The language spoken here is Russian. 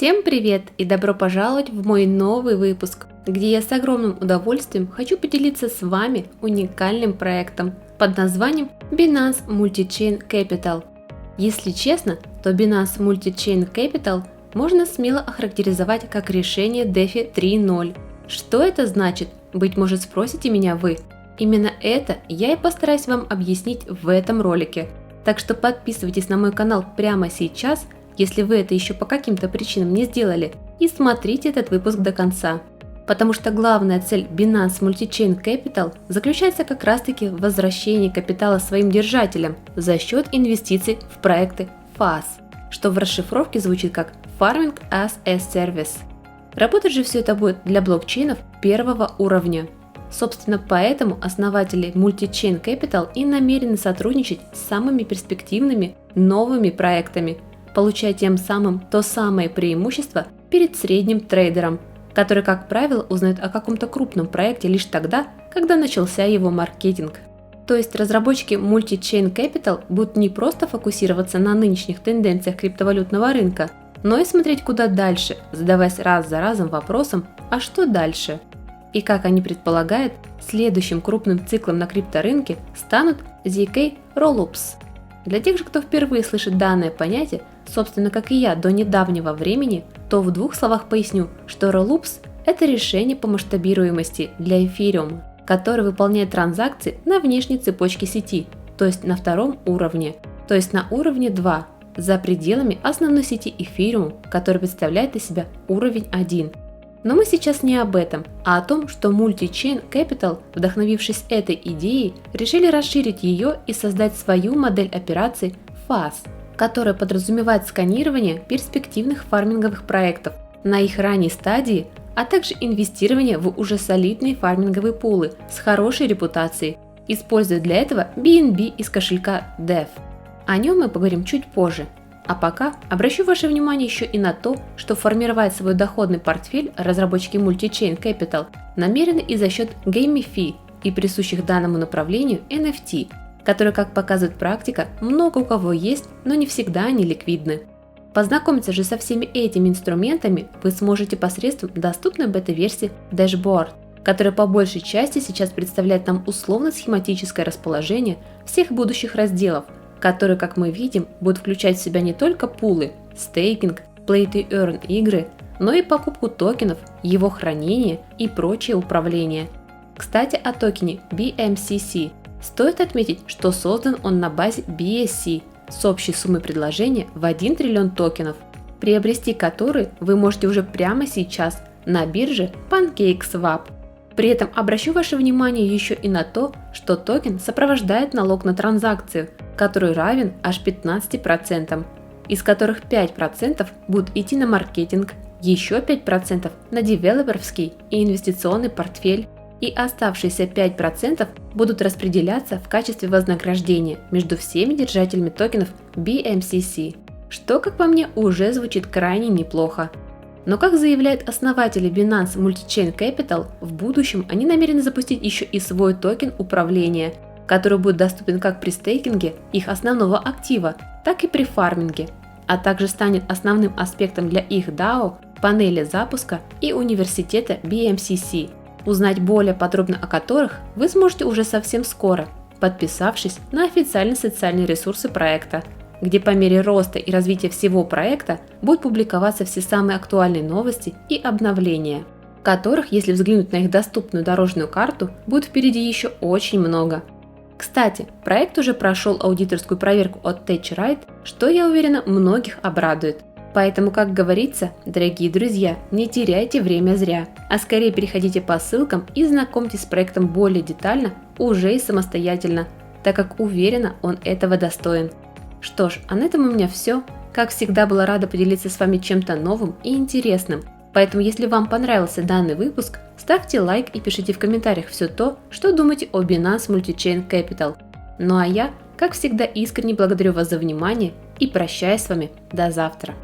Всем привет и добро пожаловать в мой новый выпуск, где я с огромным удовольствием хочу поделиться с вами уникальным проектом под названием Binance Multi-Chain Capital. Если честно, то Binance Multi-Chain Capital можно смело охарактеризовать как решение DeFi 3.0. Что это значит? Быть может, спросите меня вы. Именно это я и постараюсь вам объяснить в этом ролике. Так что подписывайтесь на мой канал прямо сейчас, если вы это еще по каким-то причинам не сделали, и смотрите этот выпуск до конца. Потому что главная цель Binance Multi-Chain Capital заключается как раз таки в возвращении капитала своим держателям за счет инвестиций в проекты FaaS, что в расшифровке звучит как Farming as a Service. Работать же все это будет для блокчейнов первого уровня. Собственно, поэтому основатели Multi-Chain Capital и намерены сотрудничать с самыми перспективными новыми проектами, получая тем самым то самое преимущество перед средним трейдером, который, как правило, узнает о каком-то крупном проекте лишь тогда, когда начался его маркетинг. То есть разработчики Multi-Chain Capital будут не просто фокусироваться на нынешних тенденциях криптовалютного рынка, но и смотреть куда дальше, задаваясь раз за разом вопросом «а что дальше?». И как они предполагают, следующим крупным циклом на крипторынке станут ZK Rollups. Для тех же, кто впервые слышит данное понятие, собственно, как и я до недавнего времени, то в двух словах поясню, что Rollups – это решение по масштабируемости для Ethereum, который выполняет транзакции на внешней цепочке сети, то есть на втором уровне, то есть на уровне 2, за пределами основной сети Ethereum, который представляет из себя уровень 1. Но мы сейчас не об этом, а о том, что Multi-Chain Capital, вдохновившись этой идеей, решили расширить ее и создать свою модель операций FaaS, которая подразумевает сканирование перспективных фарминговых проектов на их ранней стадии, а также инвестирование в уже солидные фарминговые пулы с хорошей репутацией, используя для этого BNB из кошелька DEV. О нем мы поговорим чуть позже. А пока обращу ваше внимание еще и на то, что формировать свой доходный портфель разработчики Multi-Chain Capital намерены и за счет GameFi и присущих данному направлению NFT, которые, как показывает практика, много у кого есть, но не всегда они ликвидны. Познакомиться же со всеми этими инструментами вы сможете посредством доступной бета-версии Dashboard, которая по большей части сейчас представляет нам условно-схематическое расположение всех будущих разделов, которые, как мы видим, будут включать в себя не только пулы, стейкинг, play to earn игры, но и покупку токенов, его хранение и прочее управление. Кстати, о токене BMCC. Стоит отметить, что создан он на базе BSC с общей суммой предложения в 1 триллион токенов, приобрести которые вы можете уже прямо сейчас на бирже PancakeSwap. При этом обращу ваше внимание еще и на то, что токен сопровождает налог на транзакцию, который равен аж 15%, из которых 5% будут идти на маркетинг, еще 5% на девелоперский и инвестиционный портфель, и оставшиеся 5% будут распределяться в качестве вознаграждения между всеми держателями токенов BMCC, что, как по мне, уже звучит крайне неплохо. Но, как заявляют основатели Binance Multi-Chain Capital, в будущем они намерены запустить еще и свой токен управления, который будет доступен как при стейкинге их основного актива, так и при фарминге, а также станет основным аспектом для их DAO, панели запуска и университета BMCC, узнать более подробно о которых вы сможете уже совсем скоро, подписавшись на официальные социальные ресурсы проекта, где по мере роста и развития всего проекта будут публиковаться все самые актуальные новости и обновления, которых, если взглянуть на их доступную дорожную карту, будет впереди еще очень много. Кстати, проект уже прошел аудиторскую проверку от TechRight, что, я уверена, многих обрадует. Поэтому, как говорится, дорогие друзья, не теряйте время зря, а скорее переходите по ссылкам и знакомьтесь с проектом более детально уже и самостоятельно, так как уверена, он этого достоин. Что ж, а на этом у меня все. Как всегда, была рада поделиться с вами чем-то новым и интересным. Поэтому, если вам понравился данный выпуск, ставьте лайк и пишите в комментариях все то, что думаете о Binance Multi-Chain Capital. Ну а я, как всегда, искренне благодарю вас за внимание и прощаюсь с вами до завтра.